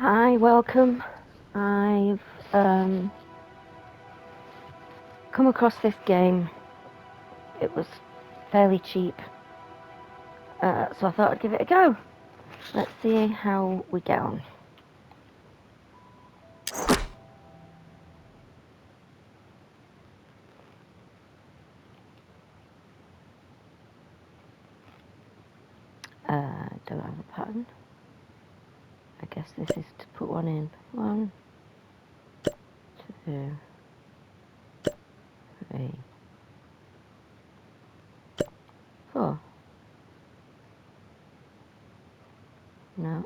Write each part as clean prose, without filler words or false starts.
Hi, welcome. I've come across this game. It was fairly cheap, so I thought I'd give it a go. Let's see how we get on. Don't have a pattern. I guess this is to put one in. 1, 2, 3, 4. No.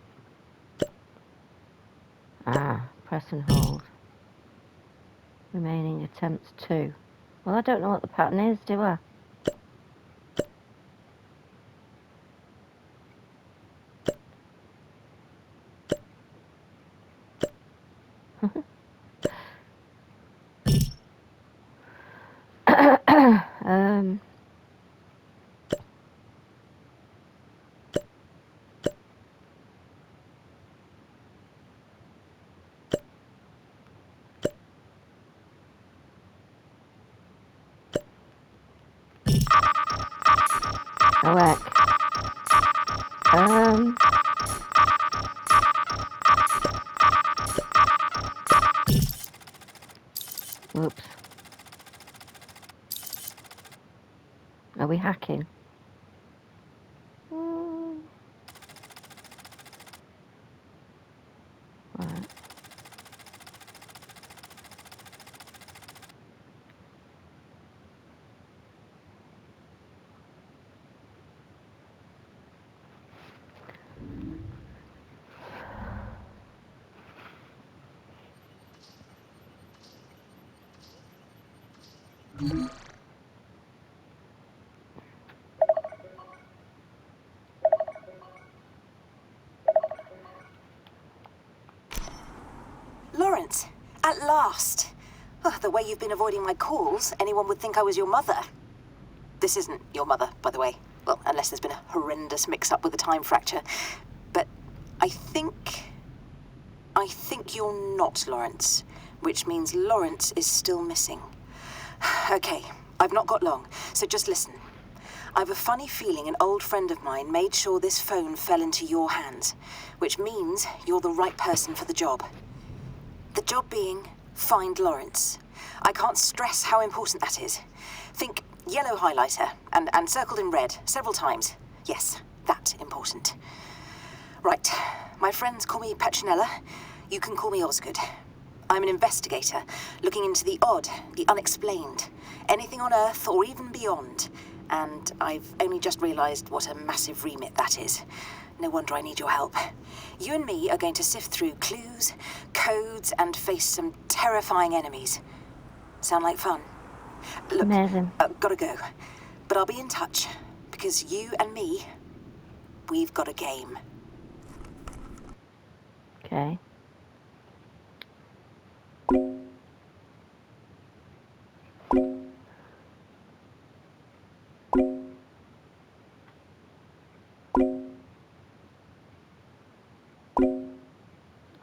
Press and hold. Remaining attempts 2. Well, I don't know what the pattern is, do I? um, oh, heck. Oops. Are we hacking? Right. Lawrence, at last. Oh, the way you've been avoiding my calls, anyone would think I was your mother. This isn't your mother, by the way. Well, unless there's been a horrendous mix-up with a time fracture. But I think you're not Lawrence, which means Lawrence is still missing. Okay, I've not got long, so just listen. I've a funny feeling an old friend of mine made sure this phone fell into your hands, which means you're the right person for the job. The job being, find Lawrence. I can't stress how important that is. Think yellow highlighter, and circled in red, several times. Yes, that important. Right, my friends call me Petronella. You can call me Osgood. I'm an investigator, looking into the odd, the unexplained, anything on Earth or even beyond. And I've only just realized what a massive remit that is. No wonder I need your help. You and me are going to sift through clues, codes, and face some terrifying enemies. Sound like fun? Look, Amazing. Gotta go. But I'll be in touch, because you and me, we've got a game. Okay.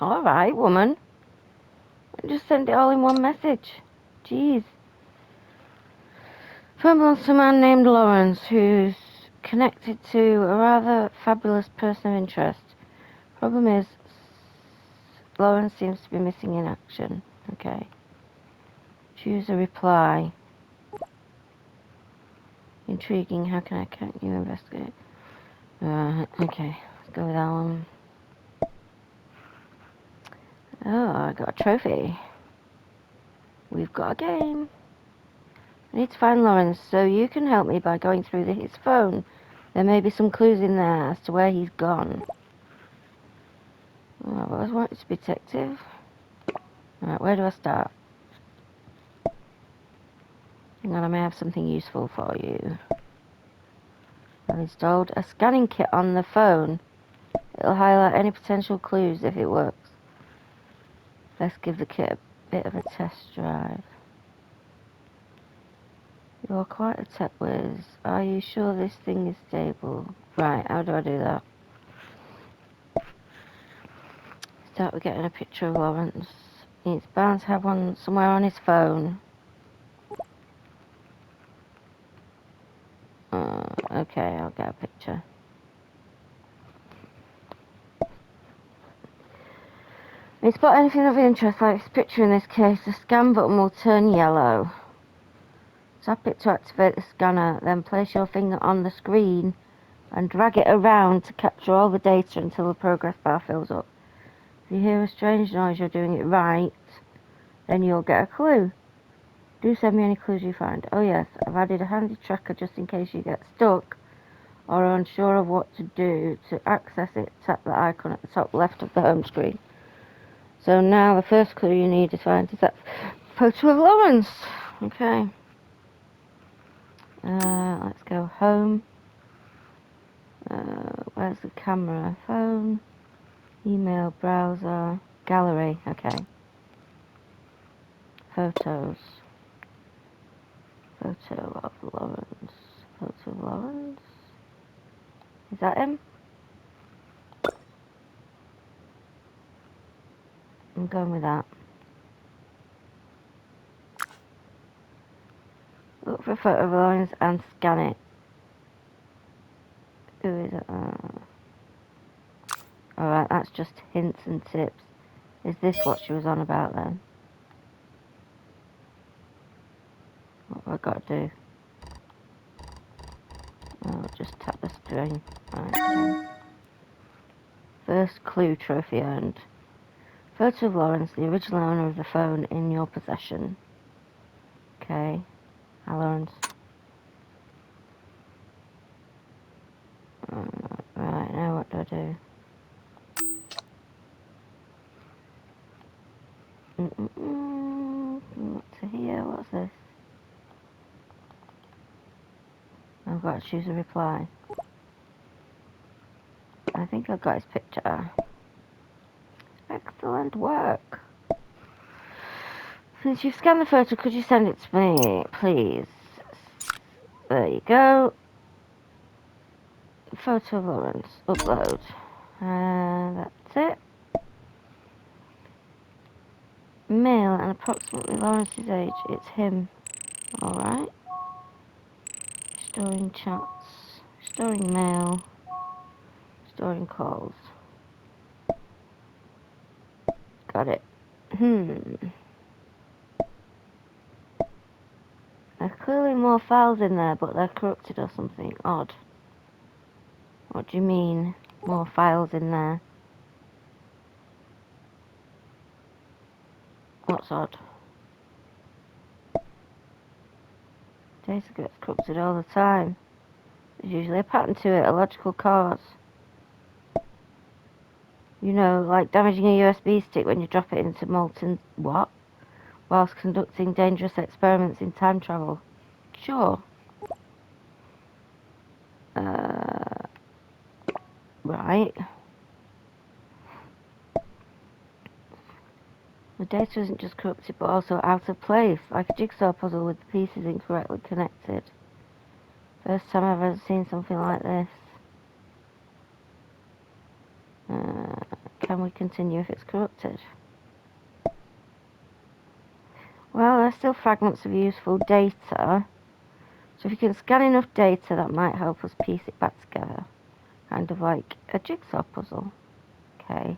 All right, woman. Just send it all in one message. Jeez. From a man named Lawrence, who's connected to a rather fabulous person of interest. Problem is, Lawrence seems to be missing in action. Okay. Choose a reply. Intriguing. How can you investigate? Okay. Let's go with that one. Oh, I got a trophy. We've got a game. I need to find Lawrence, so you can help me by going through his phone. There may be some clues in there as to where he's gone. Oh, I've always wanted to be detective. Alright, where do I start? Hang on, I may have something useful for you. I've installed a scanning kit on the phone. It'll highlight any potential clues if it works. Let's give the kit a bit of a test drive. You're quite a tech whiz. Are you sure this thing is stable? Right, how do I do that? start with getting a picture of Lawrence. He's bound to have one somewhere on his phone. Okay, I'll get a picture. If you spot anything of interest, like this picture in this case, the scan button will turn yellow. Tap it to activate the scanner, then place your finger on the screen and drag it around to capture all the data until the progress bar fills up. If you hear a strange noise, you're doing it right, then you'll get a clue. Do send me any clues you find. Oh yes, I've added a handy tracker just in case you get stuck or are unsure of what to do. To access it, tap the icon at the top left of the home screen. So now the first clue you need to find is that photo of Lawrence. Okay. Let's go home. Where's the camera? Phone, email, browser, gallery. Okay. Photos. Photo of Lawrence. Photo of Lawrence. Is that him? I'm going with that. Look for a photo of Lawrence and scan it. Who is it? Alright, that's just hints and tips. Is this what she was on about then? What have I got to do? Oh, just tap the screen. Right, okay. First clue trophy earned. Photo of Lawrence, the original owner of the phone, in your possession. Okay. Hi, Lawrence. Right, now what do I do? What's here? What's this? I've got to choose a reply. I think I've got his picture. Excellent work. Since you've scanned the photo, could you send it to me, please? There you go. Photo of Lawrence. Upload. That's it. Male and approximately Lawrence's age. It's him. Alright. Storing chats. Storing mail. Storing calls. Got it. There are clearly more files in there, but they're corrupted or something. Odd. What do you mean? More files in there? What's odd? Data gets corrupted all the time. There's usually a pattern to it, a logical cause. You know, like damaging a USB stick when you drop it into molten what? Whilst conducting dangerous experiments in time travel. Sure. Right. The data isn't just corrupted but also out of place, like a jigsaw puzzle with the pieces incorrectly connected. First time I've ever seen something like this. Can we continue if it's corrupted? Well, there's still fragments of useful data. So if you can scan enough data, that might help us piece it back together. Kind of like a jigsaw puzzle. Okay.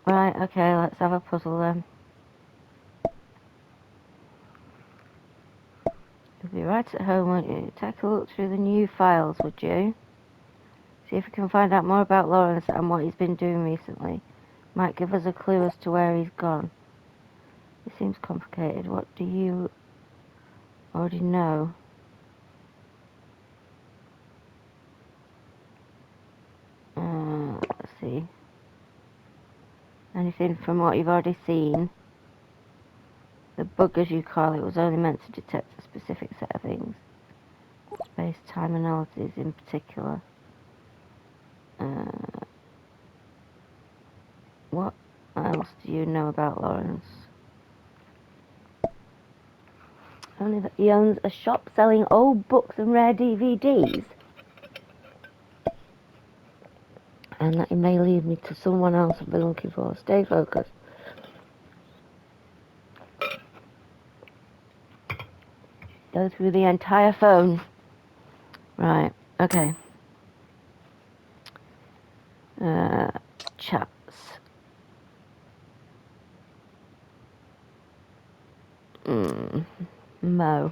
Right, okay, let's have a puzzle then. You'll be right at home, won't you? Take a look through the new files, would you? See if we can find out more about Lawrence and what he's been doing recently. Might give us a clue as to where he's gone. It seems complicated. What do you already know? Let's see. Anything from what you've already seen? The bug, as you call it, was only meant to detect a specific set of things. Space-time analysis in particular. What else do you know about Lawrence? Only that he owns a shop selling old books and rare DVDs. And that he may lead me to someone else I've been looking for. Stay focused. Go through the entire phone. Right, okay. Chats. Mo.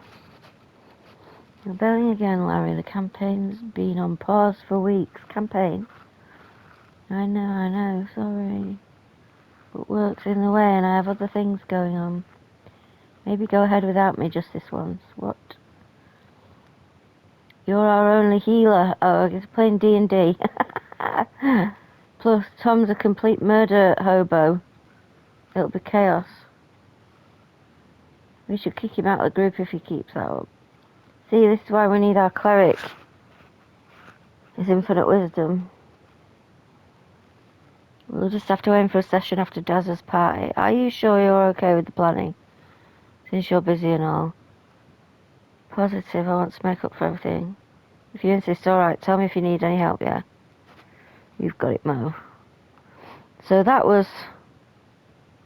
Rebelling again, Larry. The campaign's been on pause for weeks. Campaign? I know, sorry. But work's in the way and I have other things going on. Maybe go ahead without me just this once. What? You're our only healer. Oh, he's playing D&D. Plus, Tom's a complete murder hobo. It'll be chaos. We should kick him out of the group if he keeps that up. See, this is why we need our cleric. His infinite wisdom. We'll just have to aim for a session after Daz's party. Are you sure you're okay with the planning? Since you're busy and all. Positive, I want to make up for everything. If you insist, alright, tell me if you need any help, yeah? You've got it, Mo. So that was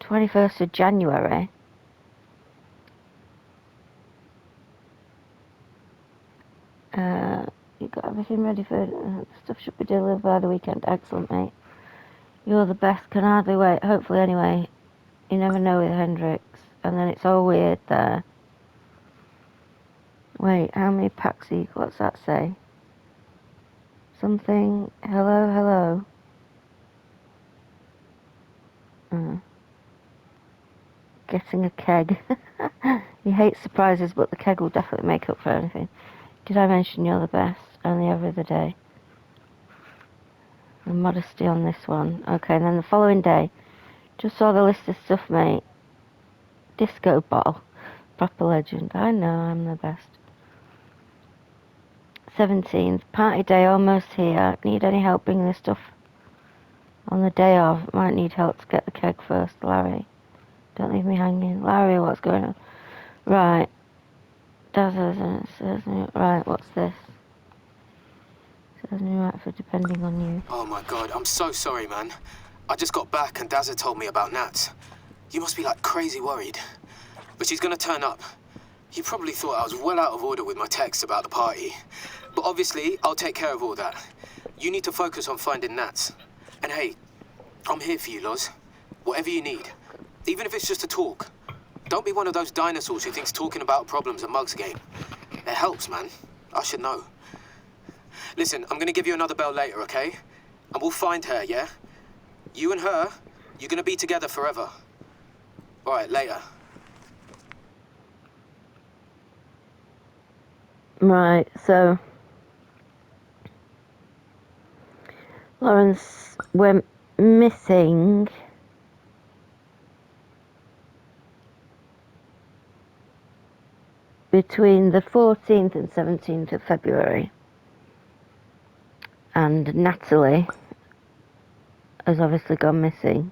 21st of January. You got everything ready for stuff should be delivered by the weekend. Excellent, mate. You're the best, can hardly wait. Hopefully, anyway. You never know with Hendrix. And then it's all weird there. Wait, how many packs what's that say? Something, hello. Getting a keg. He hates surprises, but the keg will definitely make up for anything. Did I mention you're the best? Only every other day. The modesty on this one. Okay, and then the following day. Just saw the list of stuff, mate. Disco ball. Proper legend. I know, I'm the best. 17th. Party day almost here. Need any help bringing the stuff on the day of? Might need help to get the keg first, Larry. Don't leave me hanging. Larry, what's going on? Right. Right, what's this? Says new outfit depending on you. Oh my god, I'm so sorry, man. I just got back and Dazza told me about Nats. You must be like crazy worried. But she's gonna turn up. You probably thought I was well out of order with my text about the party. But obviously, I'll take care of all that. You need to focus on finding Nats. And hey, I'm here for you, Loz. Whatever you need. Even if it's just a talk. Don't be one of those dinosaurs who thinks talking about problems a mug's game. It helps, man. I should know. Listen, I'm gonna give you another bell later, okay? And we'll find her, yeah? You and her, you're gonna be together forever. All right, later. Right, so Lawrence went missing between the 14th and 17th of February. And Natalie has obviously gone missing.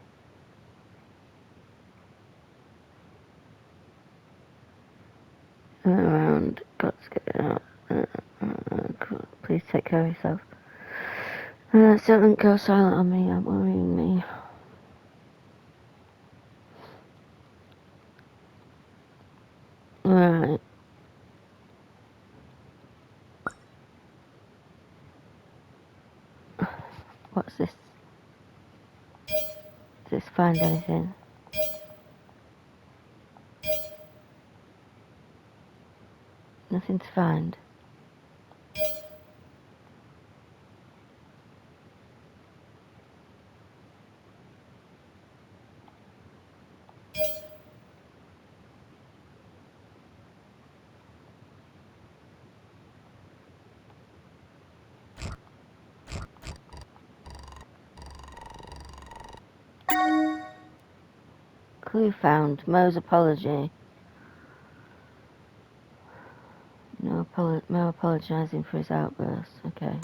Around, got to get out. Please take care of yourself. Don't go silent on me, I'm worrying me. Right. What's this? Does this find anything? Nothing to find. Clue found. Mo's apology. Mo apologising for his outburst. Okay.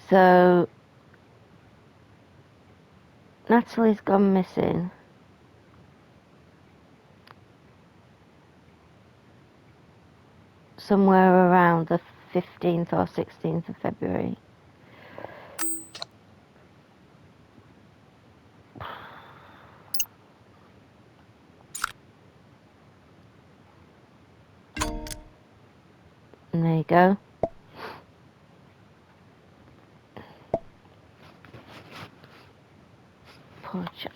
So Natalie's gone missing. Somewhere around the 15th or 16th of February. And there you go. Poor chap.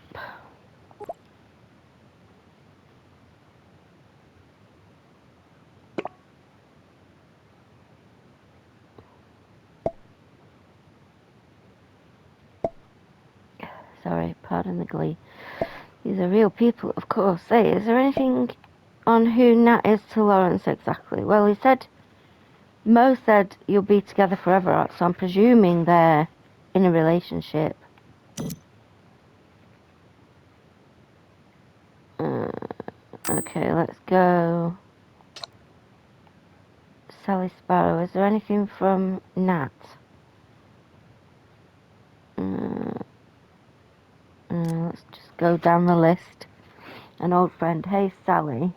Sorry, pardon the glee. These are real people, of course. Hey, is there anything on who Nat is to Lawrence exactly? Well, he said, Mo said you'll be together forever, so I'm presuming they're in a relationship. Okay, let's go. Sally Sparrow. Is there anything from Nat? Let's just go down the list. An old friend. Hey, Sally.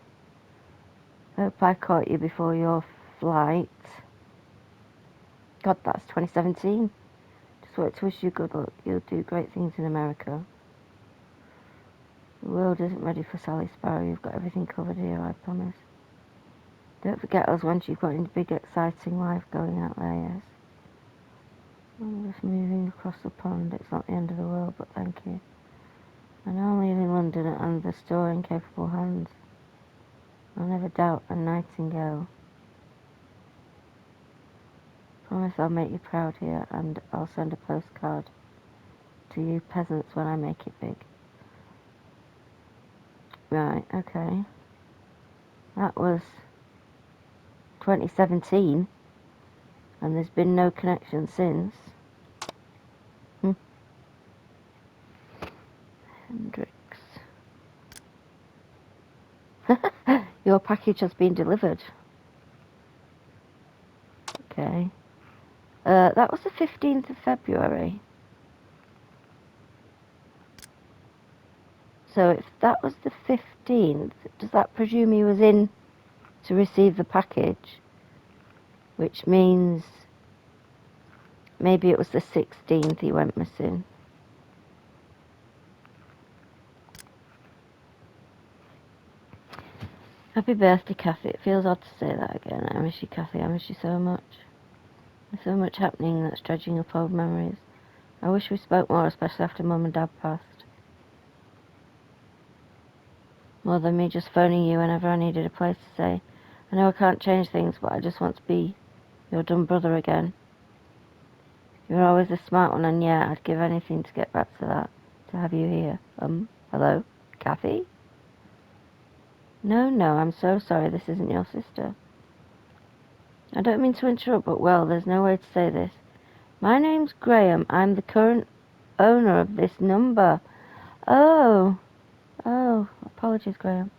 Hope I caught you before your flight. God, that's 2017. Just wanted to wish you good luck. You'll do great things in America. The world isn't ready for Sally Sparrow. You've got everything covered here, I promise. Don't forget us once you've got into big, exciting life going out there, yes? I'm just moving across the pond. It's not the end of the world, but thank you. I know I'm leaving London and the store in capable hands. I'll never doubt a nightingale. Promise I'll make you proud here, and I'll send a postcard to you peasants when I make it big. Right, okay. That was 2017, and there's been no connection since. Hendrix. Your package has been delivered. Okay. That was the 15th of February. So if that was the 15th, does that presume he was in to receive the package? Which means maybe it was the 16th he went missing. Happy birthday, Kathy. It feels odd to say that again. I miss you, Kathy. I miss you so much. There's so much happening that's dredging up old memories. I wish we spoke more, especially after Mum and Dad passed. More than me just phoning you whenever I needed a place to stay. I know I can't change things, but I just want to be your dumb brother again. You're always a smart one, and yeah, I'd give anything to get back to that. To have you here. Hello? Kathy? No, I'm so sorry this isn't your sister. I don't mean to interrupt, but well, there's no way to say this. My name's Graham. I'm the current owner of this number. Oh, apologies, Graham.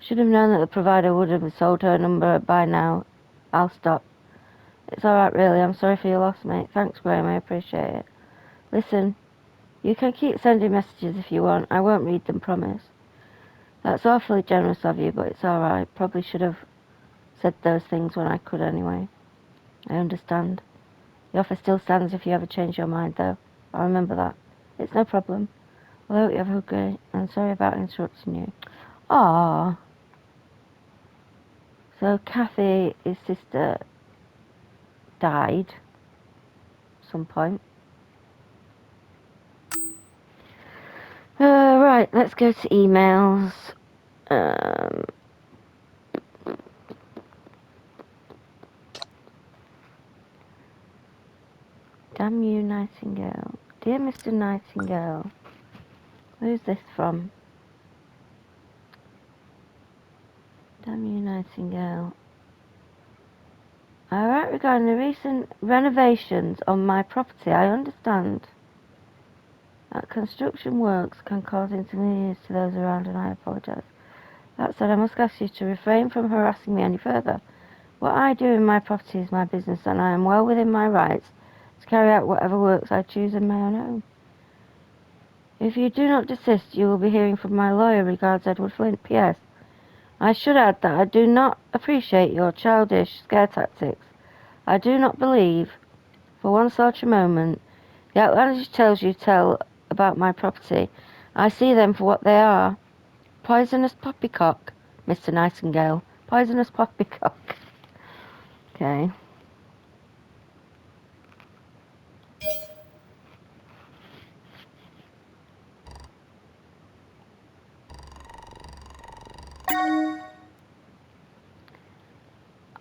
Should have known that the provider would have sold her number by now. I'll stop. It's alright, really. I'm sorry for your loss, mate. Thanks, Graham. I appreciate it. Listen, you can keep sending messages if you want. I won't read them, promise. That's awfully generous of you, but it's alright. Probably should have said those things when I could anyway. I understand. The offer still stands if you ever change your mind, though. I'll remember that. It's no problem. Well, I hope you have a good day. I'm sorry about interrupting you. Ah. So Kathy, his sister, died at some point. Right, let's go to emails. Damn you, Nightingale. Dear Mr. Nightingale. Who's this from? Damn you, Nightingale. Alright, regarding the recent renovations on my property, I understand that construction works can cause inconvenience to those around, and I apologise. That said, I must ask you to refrain from harassing me any further. What I do in my property is my business, and I am well within my rights to carry out whatever works I choose in my own home. If you do not desist, you will be hearing from my lawyer. Regards, Edward Flint. P.S. I should add that I do not appreciate your childish scare tactics. I do not believe, for one solitary moment, the outlandish tales you tell about my property. I see them for what they are. Poisonous poppycock, Mr. Nightingale. Poisonous poppycock. Okay.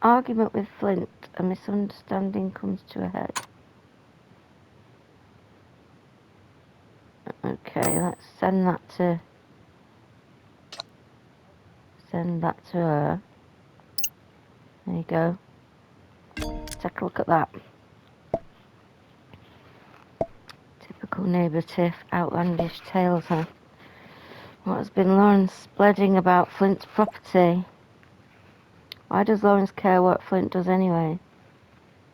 Argument with Flint. A misunderstanding comes to a head. Okay, let's send that to her. There you go. Take a look at that. Typical neighbour tiff, outlandish tales, huh? What has been Lawrence spreading about Flint's property? Why does Lawrence care what Flint does anyway?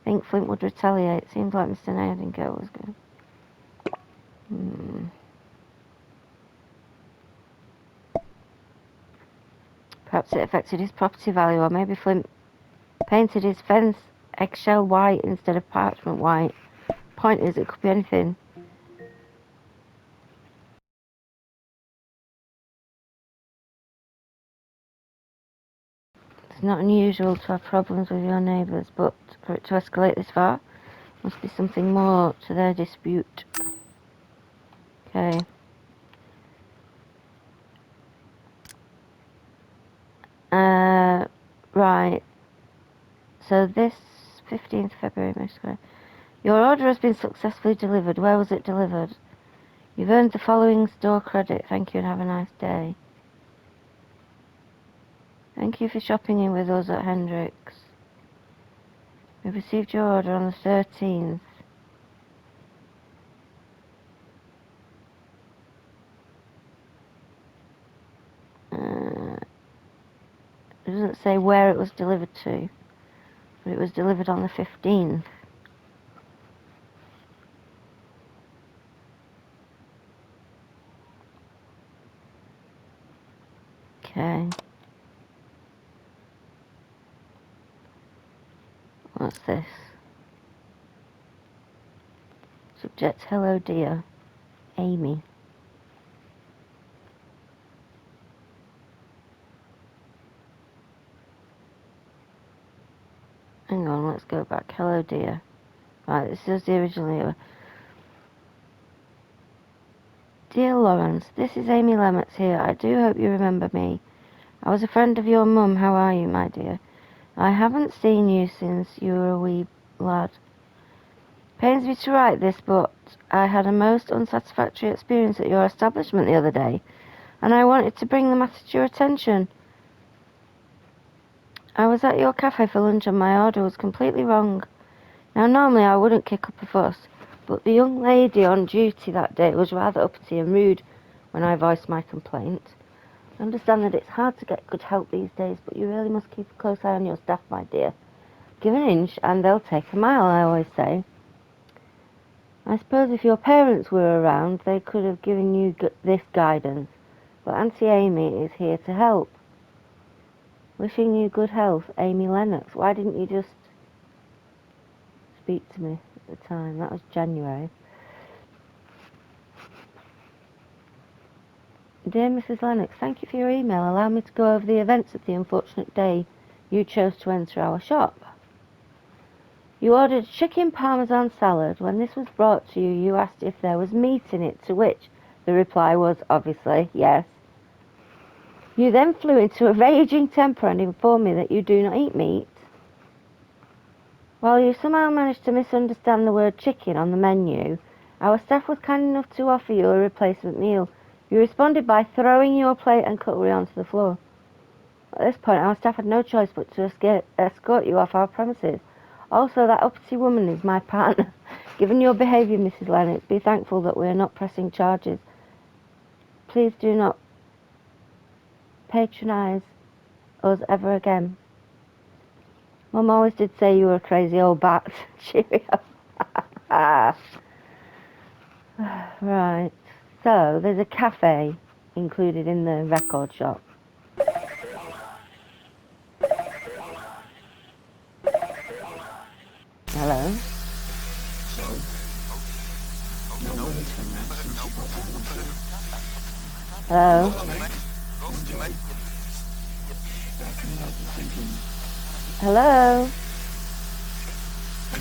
Think Flint would retaliate. Seems like Mr. Nightingale was good. Perhaps it affected his property value, or maybe Flint painted his fence eggshell white instead of parchment white. Point is, it could be anything. It's not unusual to have problems with your neighbours, but for it to escalate this far, must be something more to their dispute. Okay. Right. So this 15th February, Michigan. Your order has been successfully delivered. Where was it delivered? You've earned the following store credit. Thank you and have a nice day. Thank you for shopping in with us at Hendricks. We received your order on the 13th. It doesn't say where it was delivered to, but it was delivered on the 15th. Okay. What's this? Subject, hello dear. Amy. Hang on, let's go back. Hello dear. Right, this is the original. Dear Lawrence, this is Amy Lemets here. I do hope you remember me. I was a friend of your mum. How are you, my dear? I haven't seen you since you were a wee lad. Pains me to write this, but I had a most unsatisfactory experience at your establishment the other day, and I wanted to bring the matter to your attention. I was at your cafe for lunch and my order was completely wrong. Now, normally I wouldn't kick up a fuss, but the young lady on duty that day was rather uppity and rude when I voiced my complaint. I understand that it's hard to get good help these days, but you really must keep a close eye on your staff, my dear. Give an inch and they'll take a mile, I always say. I suppose if your parents were around, they could have given you this guidance, but Auntie Amy is here to help. Wishing you good health, Amy Lennox. Why didn't you just speak to me at the time? That was January. Dear Mrs. Lennox, thank you for your email. Allow me to go over the events of the unfortunate day you chose to enter our shop. You ordered chicken parmesan salad. When this was brought to you, you asked if there was meat in it, to which the reply was obviously yes. You then flew into a raging temper and informed me that you do not eat meat. While you somehow managed to misunderstand the word chicken on the menu, our staff was kind enough to offer you a replacement meal. You responded by throwing your plate and cutlery onto the floor. At this point, our staff had no choice but to escort you off our premises. Also, that uppity woman is my partner. Given your behaviour, Mrs. Lennox, be thankful that we are not pressing charges. Please do not patronise us ever again. Mum always did say you were a crazy old bat. Cheerio. Right. So, there's a cafe included in the record shop. Hello? Hello? Hello?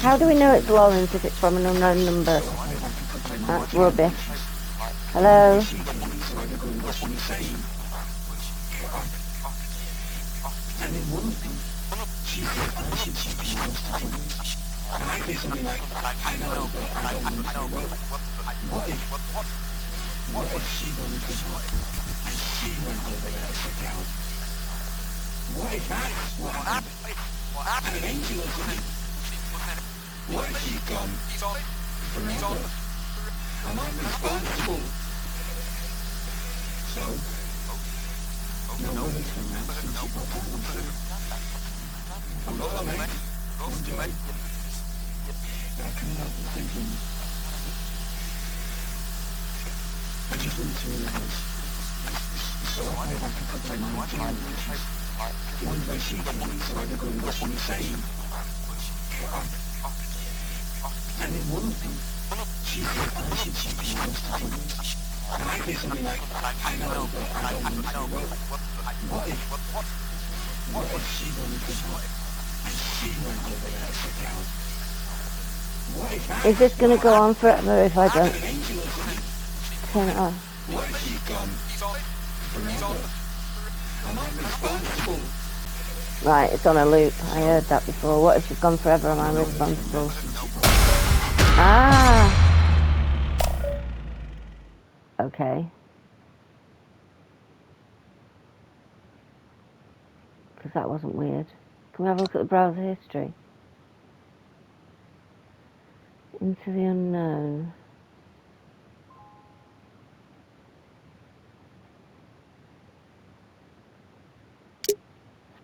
How do we know it's Lawrence if it's from an unknown number? That's rubbish. Hello? Is this going to go on forever if I don't turn it off? Right, it's on a loop. I heard that before. What if she's gone forever? Am I responsible? Ah! Okay. Because that wasn't weird. Can we have a look at the browser history? Into the unknown.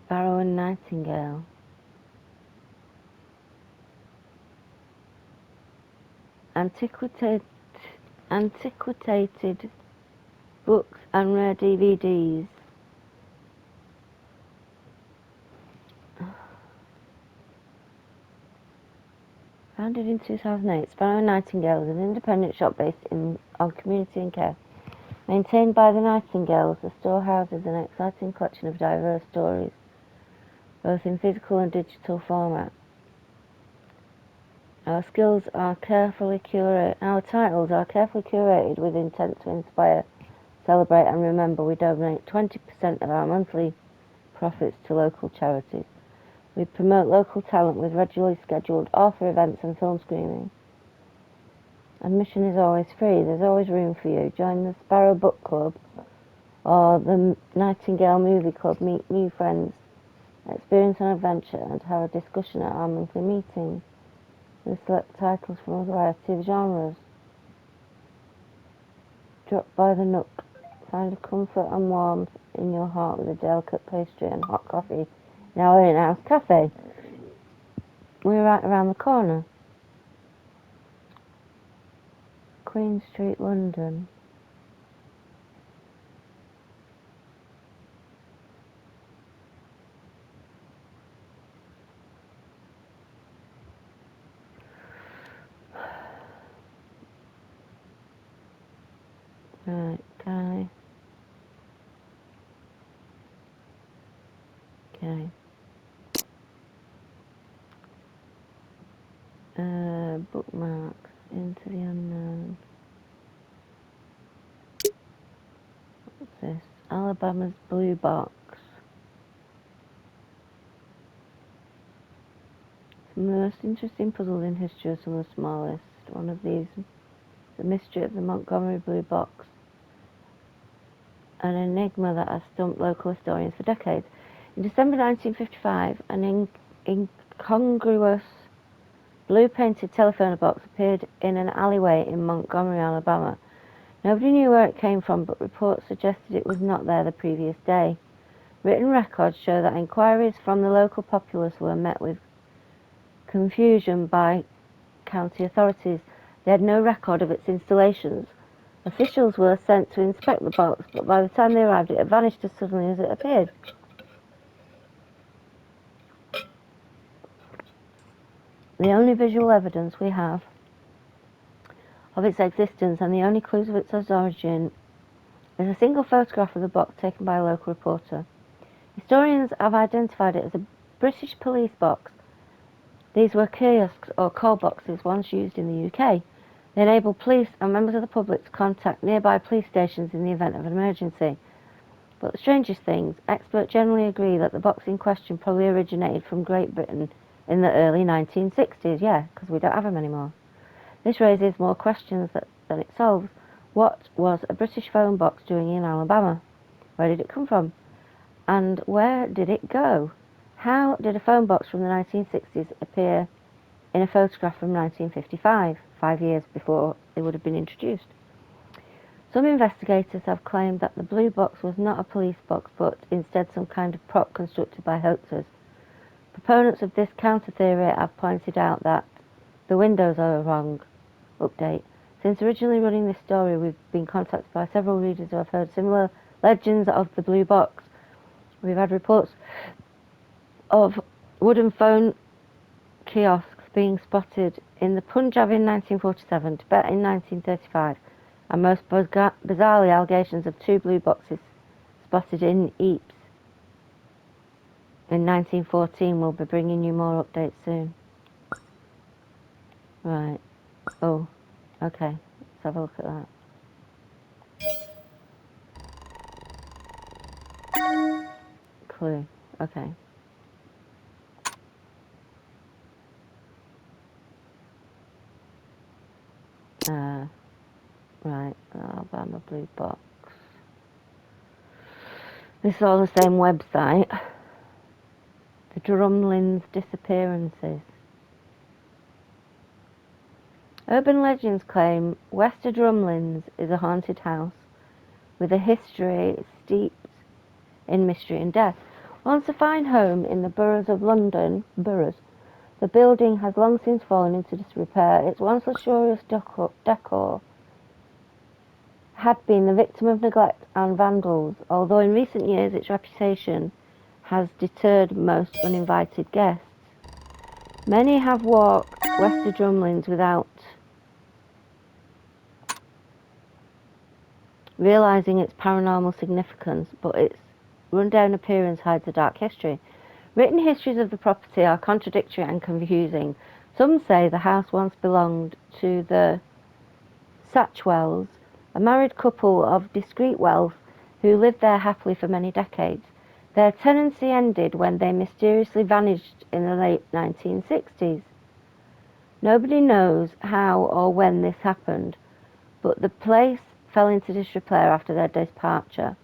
Sparrow and Nightingale. Antiquated books and rare DVDs. Founded in 2008, Sparrow and Nightingale is an independent shop based on community and care. Maintained by the Nightingales, the store houses an exciting collection of diverse stories, both in physical and digital format. Our titles are carefully curated with intent to inspire, celebrate and remember. We donate 20% of our monthly profits to local charities. We promote local talent with regularly scheduled author events and film screenings. Admission is always free. There's always room for you. Join the Sparrow Book Club or the Nightingale Movie Club. Meet new friends, experience an adventure and have a discussion at our monthly meetings. We select titles from a variety of genres. Drop by the Nook. Find comfort and warmth in your heart with a delicate pastry and hot coffee in our in-house cafe. We're right around the corner. Queen Street, London. Right, okay. Okay. Bookmarks. Into the unknown. What's this? Alabama's Blue Box. Some of the most interesting puzzles in history are some of the smallest. One of these is the mystery of the Montgomery Blue Box, an enigma that has stumped local historians for decades. In December 1955, an incongruous blue-painted telephone box appeared in an alleyway in Montgomery, Alabama. Nobody knew where it came from, but reports suggested it was not there the previous day. Written records show that inquiries from the local populace were met with confusion by county authorities. They had no record of its installations, Officials were sent to inspect the box, but by the time they arrived, it had vanished as suddenly as it appeared. The only visual evidence we have of its existence and the only clues of its origin is a single photograph of the box taken by a local reporter. Historians have identified it as a British police box. These were kiosks or call boxes once used in the UK. They enable police and members of the public to contact nearby police stations in the event of an emergency. But the strangest thing, experts generally agree that the box in question probably originated from Great Britain in the early 1960s. Yeah, because we don't have them anymore. This raises more questions than it solves. What was a British phone box doing in Alabama? Where did it come from? And where did it go? How did a phone box from the 1960s appear in a photograph from 1955, 5 years before it would have been introduced? Some investigators have claimed that the blue box was not a police box, but instead some kind of prop constructed by hoaxers. Proponents of this counter-theory have pointed out that the windows are wrong. Update. Since originally running this story, we've been contacted by several readers who have heard similar legends of the blue box. We've had reports of wooden phone kiosks being spotted in the Punjab in 1947, Tibet in 1935, and most bizarrely allegations of 2 blue boxes spotted in Ypres in 1914. We'll be bringing you more updates soon. Right. Oh, okay. Let's have a look at that. Clue. Okay. Right. Alabama blue box. This is all the same website. The Drumlins disappearances. Urban legends claim Wester Drumlins is a haunted house with a history steeped in mystery and death. Once a fine home in the boroughs of London, the building has long since fallen into disrepair. Its once luxurious decor had been the victim of neglect and vandals, although in recent years its reputation has deterred most uninvited guests. Many have walked Wester Drumlins without realizing its paranormal significance, but its rundown appearance hides a dark history. Written histories of the property are contradictory and confusing. Some say the house once belonged to the Satchwells, a married couple of discreet wealth who lived there happily for many decades. Their tenancy ended when they mysteriously vanished in the late 1960s. Nobody knows how or when this happened, but the place fell into disrepair after their departure.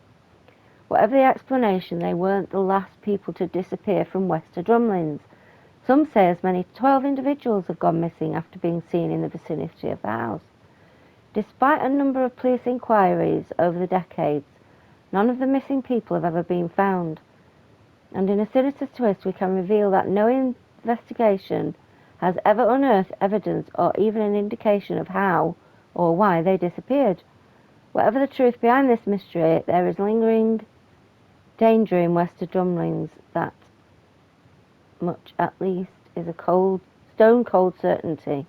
Whatever the explanation, they weren't the last people to disappear from Wester Drumlins. Some say as many as 12 individuals have gone missing after being seen in the vicinity of the house. Despite a number of police inquiries over the decades, none of the missing people have ever been found. And in a sinister twist, we can reveal that no investigation has ever unearthed evidence or even an indication of how or why they disappeared. Whatever the truth behind this mystery, there is lingering danger in Wester Drumlins. That much, at least, is a stone-cold certainty.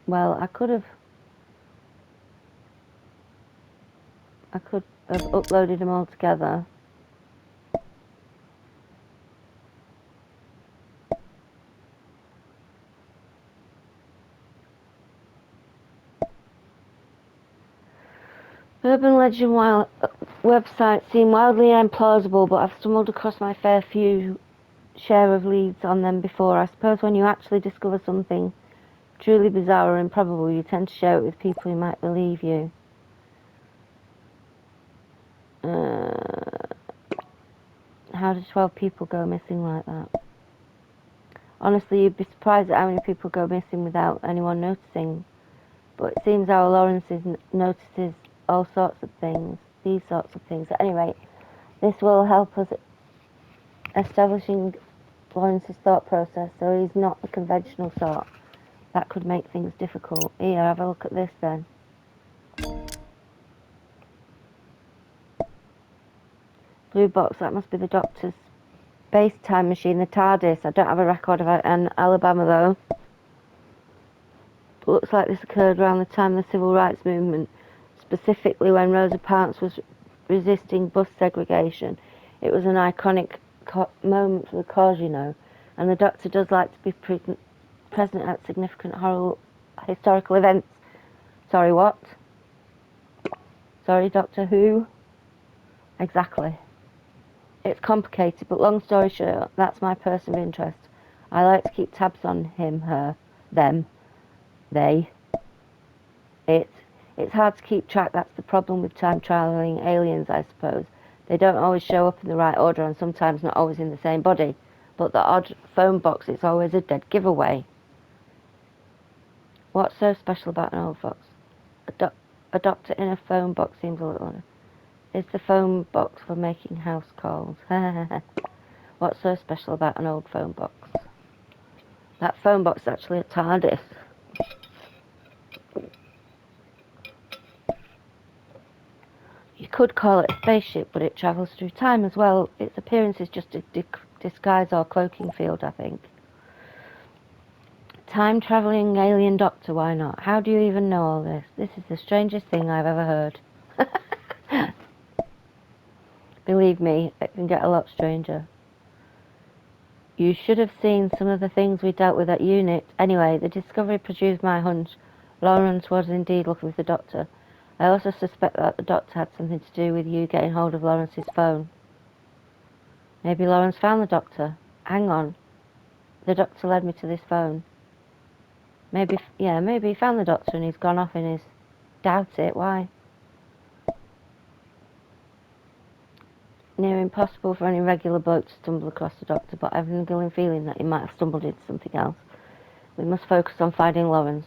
Well, I could have uploaded them all together. Urban legend websites seem wildly implausible, but I've stumbled across my fair few share of leads on them before. I suppose when you actually discover something truly bizarre or improbable, you tend to share it with people who might believe you. How did 12 people go missing like that? Honestly, you'd be surprised at how many people go missing without anyone noticing. But it seems our Lawrence notices all sorts of things, these sorts of things. At any rate, this will help us establishing Lawrence's thought process, so he's not the conventional sort That could make things difficult. Here, have a look at this then. Blue box, that must be the Doctor's space-time machine, the TARDIS. I don't have a record of it in Alabama though. It looks like this occurred around the time of the Civil Rights Movement, specifically when Rosa Parks was resisting bus segregation. It was an iconic moment for the cause, you know, and the Doctor does like to be present at significant historical events. Sorry, what? Sorry, Doctor Who? Exactly. It's complicated, but long story short, that's my person of interest. I like to keep tabs on him, her, them, they. It's hard to keep track. That's the problem with time-traveling aliens, I suppose. They don't always show up in the right order and sometimes not always in the same body. But the odd phone box, it's always a dead giveaway. What's so special about an old box? A doctor in a phone box seems a little odd. Is the phone box for making house calls? What's so special about an old phone box? That phone box is actually a TARDIS. You could call it a spaceship, but it travels through time as well. Its appearance is just a disguise or cloaking field, I think. Time-travelling alien doctor, why not? How do you even know all this? This is the strangest thing I've ever heard. Believe me, it can get a lot stranger. You should have seen some of the things we dealt with at unit. Anyway, the discovery produced my hunch. Lawrence was indeed looking for the doctor. I also suspect that the doctor had something to do with you getting hold of Lawrence's phone. Maybe Lawrence found the doctor. Hang on. The doctor led me to this phone. Maybe he found the doctor and he's gone off in his... Doubt it, why? Near impossible for any regular bloke to stumble across the doctor, but I have an niggling feeling that he might have stumbled into something else. We must focus on finding Lawrence.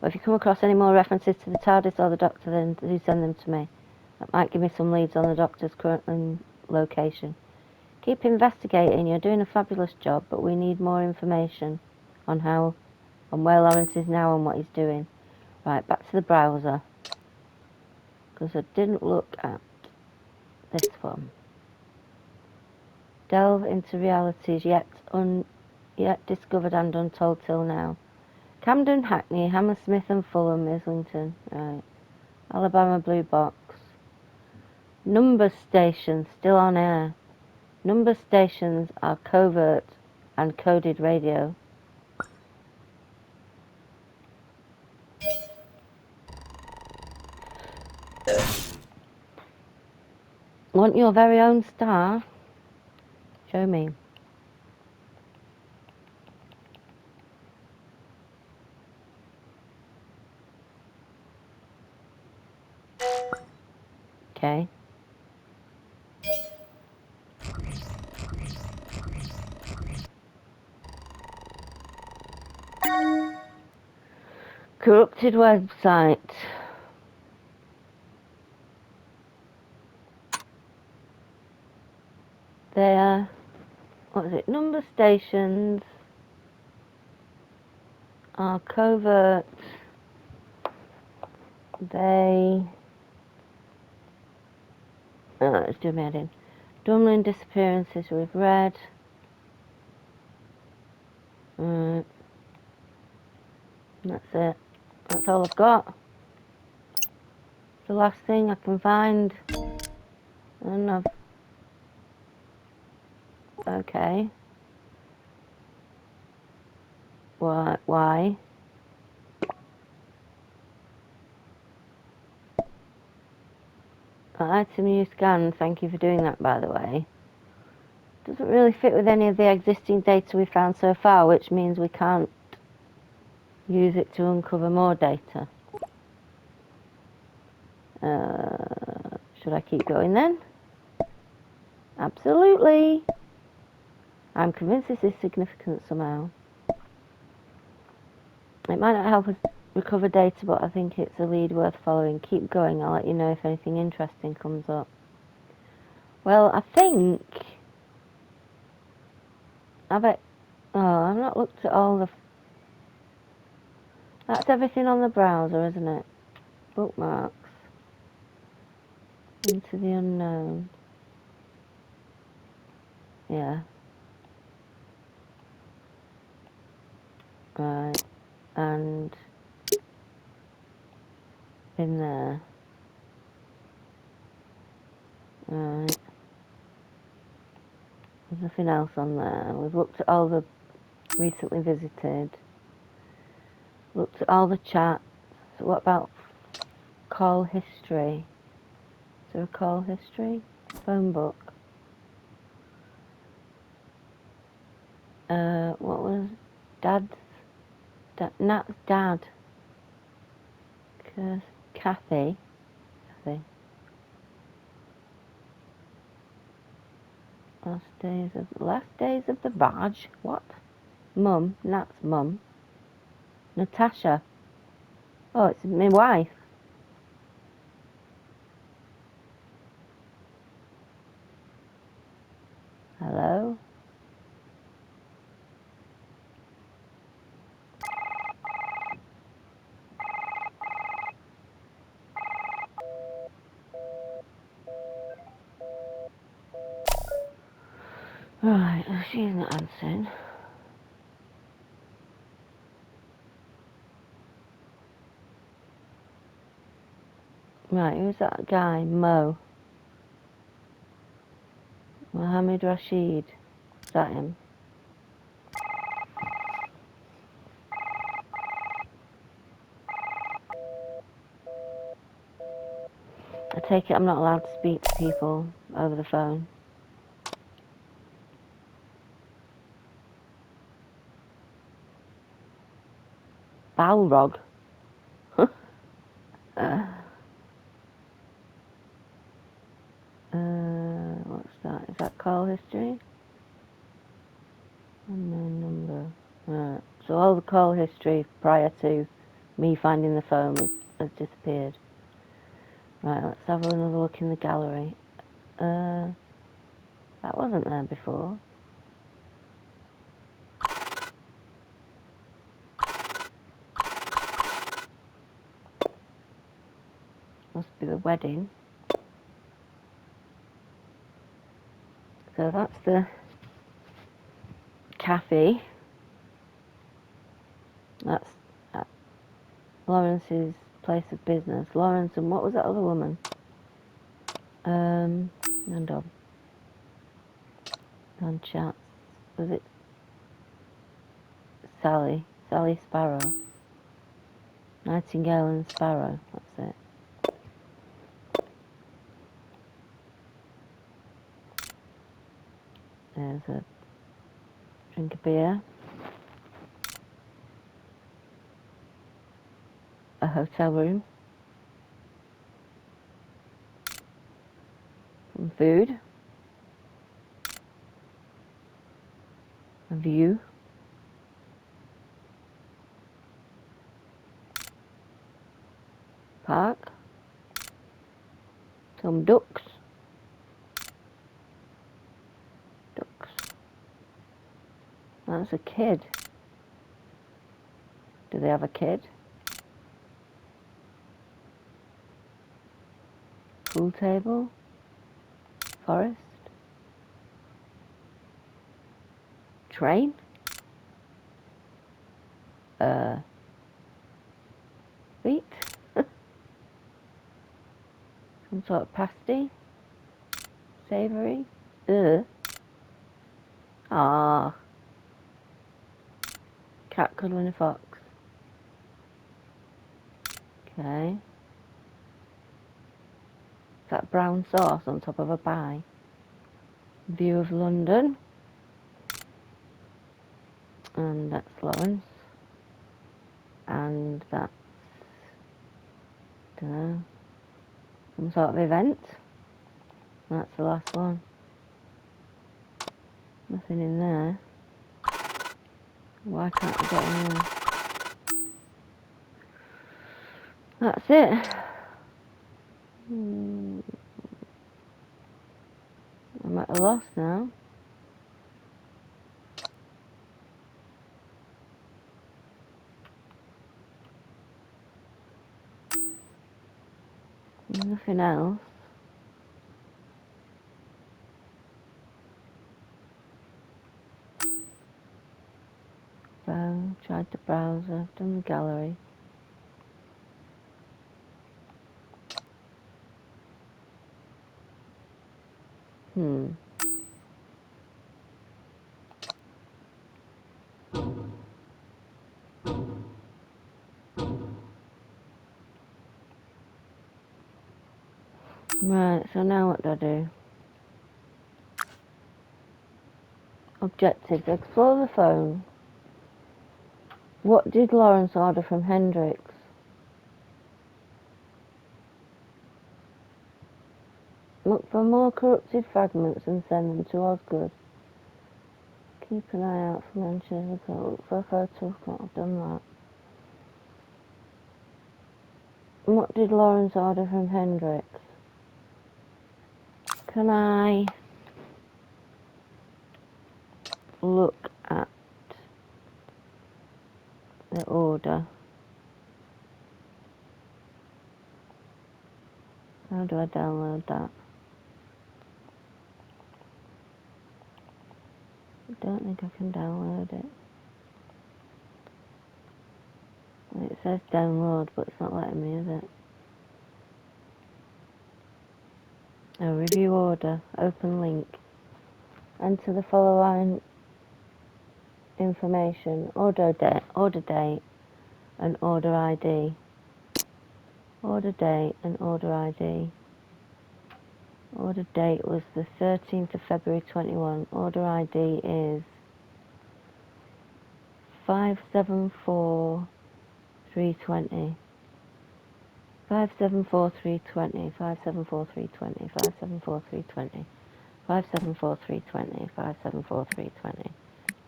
But if you come across any more references to the TARDIS or the doctor, then do send them to me. That might give me some leads on the doctor's current location. Keep investigating, you're doing a fabulous job, but we need more information on where Lawrence is now and what he's doing. Right, back to the browser. Because I didn't look at this one. Delve into realities yet discovered and untold till now. Camden, Hackney, Hammersmith and Fulham, Islington. Right. Alabama Blue Box. Number stations still on air. Number stations are covert and coded radio. Want your very own star? Show me. Okay. Corrupted website. There. What is it? Number stations are covert. Let's do them in. Dumlin disappearances we've read. Right. That's it. That's all I've got. The last thing I can find. And okay. Why? Item you scanned, thank you for doing that, by the way. Doesn't really fit with any of the existing data we found so far, which means we can't use it to uncover more data. Should I keep going then? Absolutely. I'm convinced this is significant somehow. It might not help us recover data, but I think it's a lead worth following. Keep going, I'll let you know if anything interesting comes up. Well, I think... I've not looked at all the... That's everything on the browser, isn't it? Bookmarks. Into the unknown. Yeah. Right. And in there. Right. There's nothing else on there. We've looked at all the recently visited. Looked at all the chats. What about call history? Is there a call history? Phone book. What was Dad's? Nat's dad. Kathy. Kathy. Last days of the badge. What? Mum. Nat's mum. Natasha. Oh, it's my wife. Hello? Right, she's not answering. Right, who's that guy? Mo. Mohammed Rashid. Is that him? I take it I'm not allowed to speak to people over the phone. Balrog. What's that? Is that call history? Unknown number. Right. So all the call history prior to me finding the phone has disappeared. Right, let's have another look in the gallery. That wasn't there before. Must be the wedding. So that's the cafe. That's Lawrence's place of business. Lawrence and what was that other woman? And on chats. Was it Sally? Sally Sparrow. Nightingale and Sparrow. That's it. There's a drink of beer. A hotel room. Some food. A view. Park. Some ducks. Ducks. That's a kid. Do they have a kid? Pool table. Forest. Train. Feet. Some sort of pasty. Savoury. Ah. Cat cuddling a fox. Okay. That brown sauce on top of a pie. View of London. And that's Lawrence. And that's, dunno, some sort of event. That's the last one. Nothing in there. Why can't I get in there? That's it. I'm at a loss now. Nothing else. Phone, tried the browser, done the gallery. Right, so now what do I do? Objectives. Explore the phone. What did Lawrence order from Hendrix? Look for more corrupted fragments and send them to Osgood. Keep an eye out for mentions of code. Look for a photo of what I've done that. And what did Lawrence order from Hendrix? Can I look at the order? How do I download that? I don't think I can download it. It says download, but it's not letting me, is it? Oh, review order, open link. Enter the following information: order date, and order ID. Order date and order ID. Order date was the 13th of February 21. Order ID is 574320. 574320. 574320. 574320. 574320. 574320.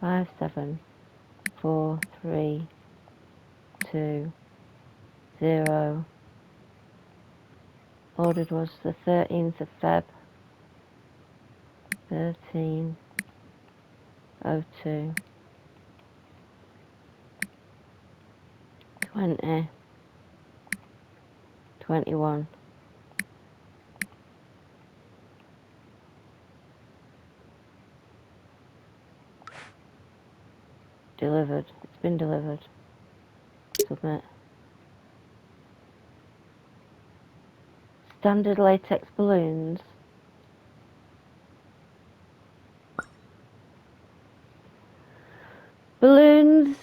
57432. Ordered was the 13th of Feb. 1302. 20. 21. Delivered. It's been delivered. Submit. Standard latex balloons. Balloons,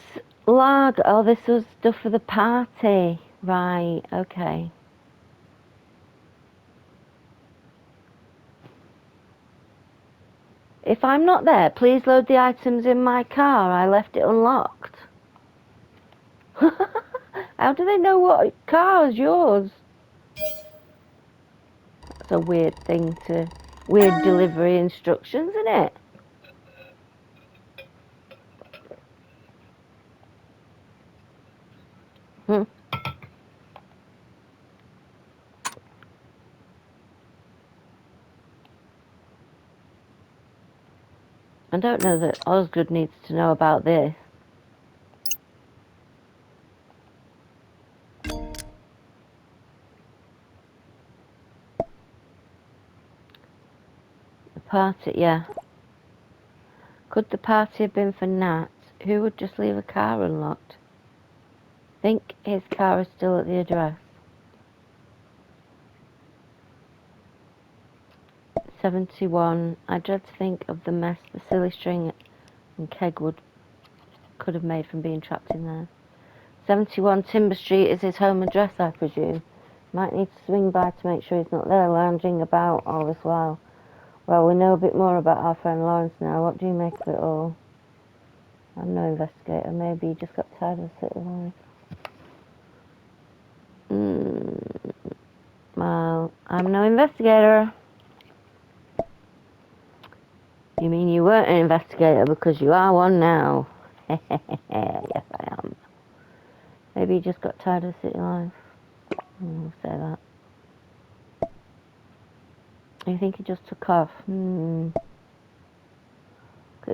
lag. Oh, this was stuff for the party. Right, okay. If I'm not there, please load the items in my car. I left it unlocked. How do they know what car is yours? That's a weird thing to... Weird delivery instructions, isn't it? I don't know that Osgood needs to know about this. The party, yeah. Could the party have been for Nat? Who would just leave a car unlocked? Think his car is still at the address. 71. I dread to think of the mess the silly string and keg could have made from being trapped in there. 71 Timber Street is his home address, I presume. Might need to swing by to make sure he's not there lounging about all this while. Well, we know a bit more about our friend Lawrence now. What do you make of it all? I'm no investigator. Maybe he just got tired of the city life. Well, I'm no investigator. You mean you weren't an investigator because you are one now? Yes, I am. Maybe he just got tired of the city life. I'll say that. You think he just took off? His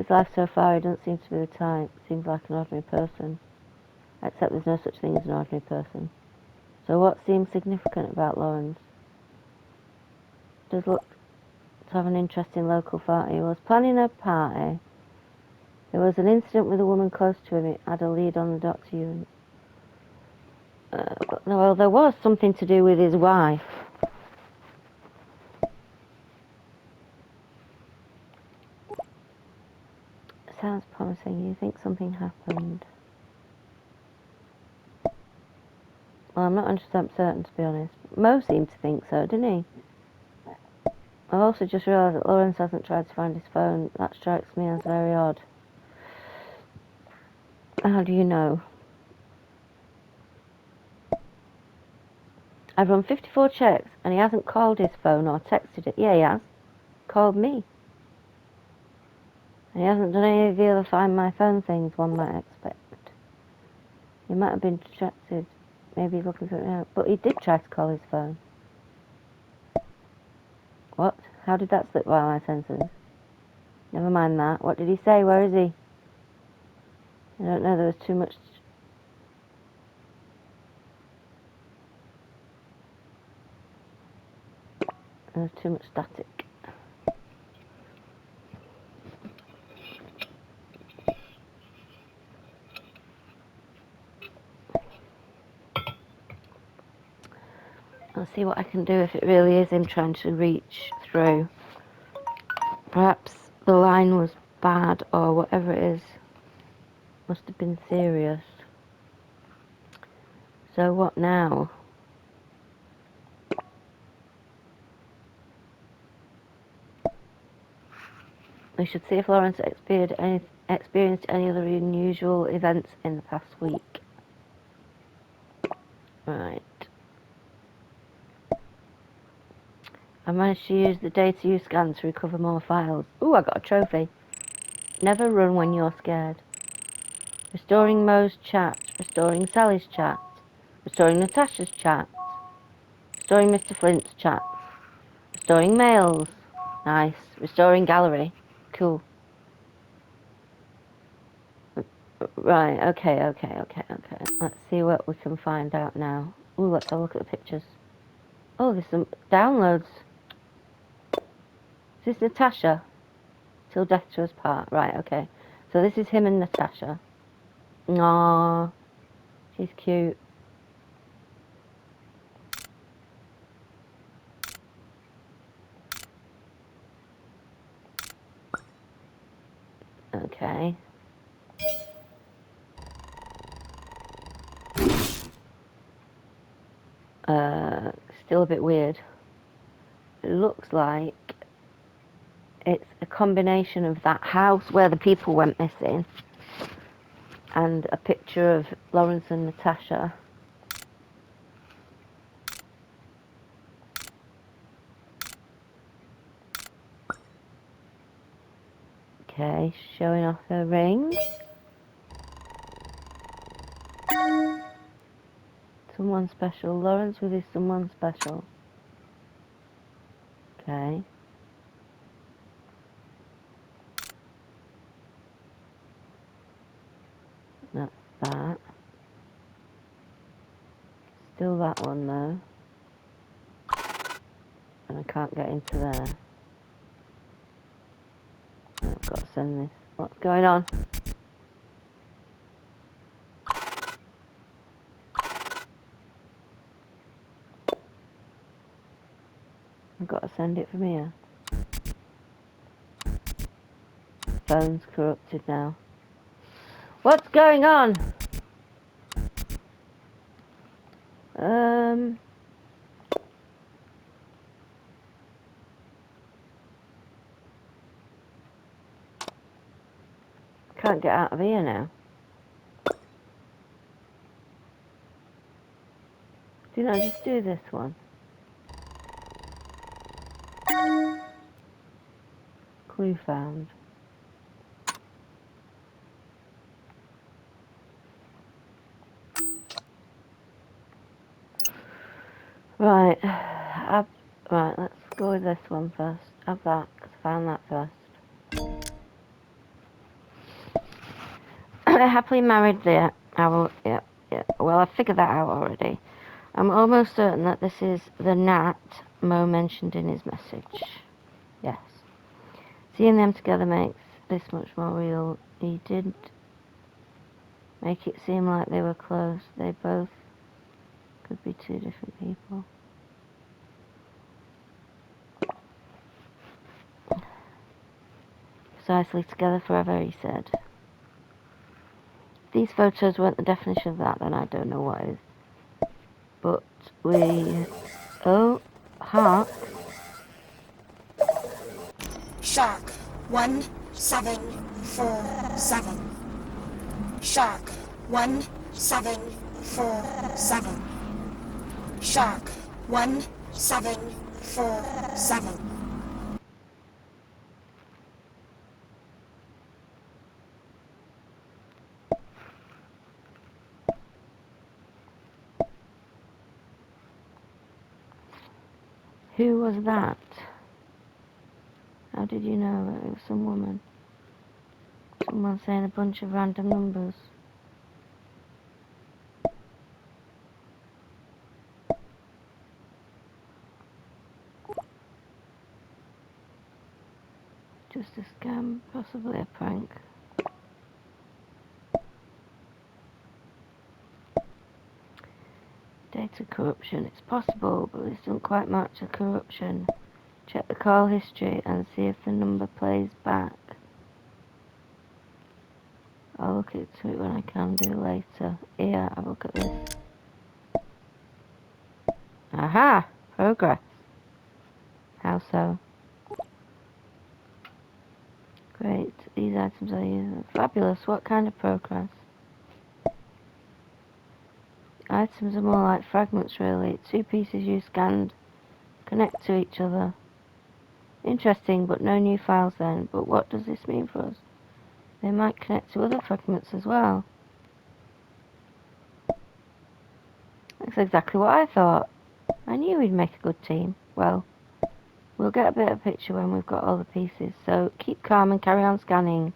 life so far, he doesn't seem to be the type. Seems like an ordinary person. Except there's no such thing as an ordinary person. So what seems significant about Lawrence? Does look to have an interesting local party. He was planning a party. There was an incident with a woman close to him. It had a lead on the doctor unit. Well, there was something to do with his wife. Sounds promising. You think something happened? Well, I'm not 100% certain, to be honest. Mo seemed to think so, didn't he? I've also just realised that Lawrence hasn't tried to find his phone. That strikes me as very odd. How do you know? I've run 54 checks and he hasn't called his phone or texted it. Yeah, he has. Called me. And he hasn't done any of the other Find My Phone things one might expect. He might have been distracted. Maybe he's looking for it now. But he did try to call his phone. What? How did that slip by my senses? Never mind that. What did he say? Where is he? I don't know. There was too much... There was too much static. I'll see what I can do if it really is him trying to reach through. Perhaps the line was bad or whatever it is. Must have been serious. So what now? We should see if Lawrence experienced any other unusual events in the past week. Right. I managed to use the data you scanned to recover more files. Ooh, I got a trophy. Never run when you're scared. Restoring Mo's chat. Restoring Sally's chat. Restoring Natasha's chat. Restoring Mr. Flint's chat. Restoring mails. Nice. Restoring gallery. Cool. Right, okay. Let's see what we can find out now. Ooh, let's have a look at the pictures. Oh, there's some downloads. Is this Natasha? Till death do us part. Right, okay. So this is him and Natasha. Aww. She's cute. Okay. Still a bit weird. It looks like it's a combination of that house where the people went missing and a picture of Lawrence and Natasha. Okay, showing off her ring. Someone special. Lawrence with his someone special. Okay. That's that. Still that one though. And I can't get into there. I've got to send this. What's going on? I've got to send it from here. Phone's corrupted now. What's going on? Can't get out of here now. Didn't I just do this one? Clue found. Right. Right, let's go with this one first. Have that, because I found that first. Happily married there. Yeah. Well, I figured that out already. I'm almost certain that this is the Nat Mo mentioned in his message. Yes. Seeing them together makes this much more real. He did make it seem like they were close. They both could be two different people. Precisely together forever, he said. If these photos weren't the definition of that, then I don't know what is. But we... Oh, hark. Shark 1747. Shark 1747. Shark 1747. Who was that? How did you know that it was some woman? Someone saying a bunch of random numbers. Just a scam, possibly a prank. Data corruption. It's possible, but this doesn't quite match the corruption. Check the call history and see if the number plays back. I'll look into it when I can do later. Here, have a look at this. Aha! Progress. How so? Great. These items are used. Fabulous. What kind of progress? Items are more like fragments, really. Two pieces you scanned connect to each other. Interesting, but no new files then. But what does this mean for us? They might connect to other fragments as well. That's exactly what I thought. I knew we'd make a good team. Well, we'll get a better picture when we've got all the pieces. So keep calm and carry on scanning.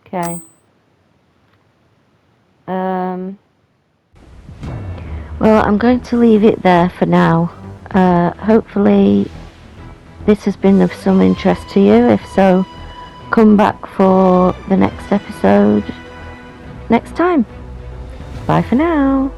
Okay. Well, I'm going to leave it there for now. Hopefully this has been of some interest to you. If so, come back for the next episode next time. Bye for now.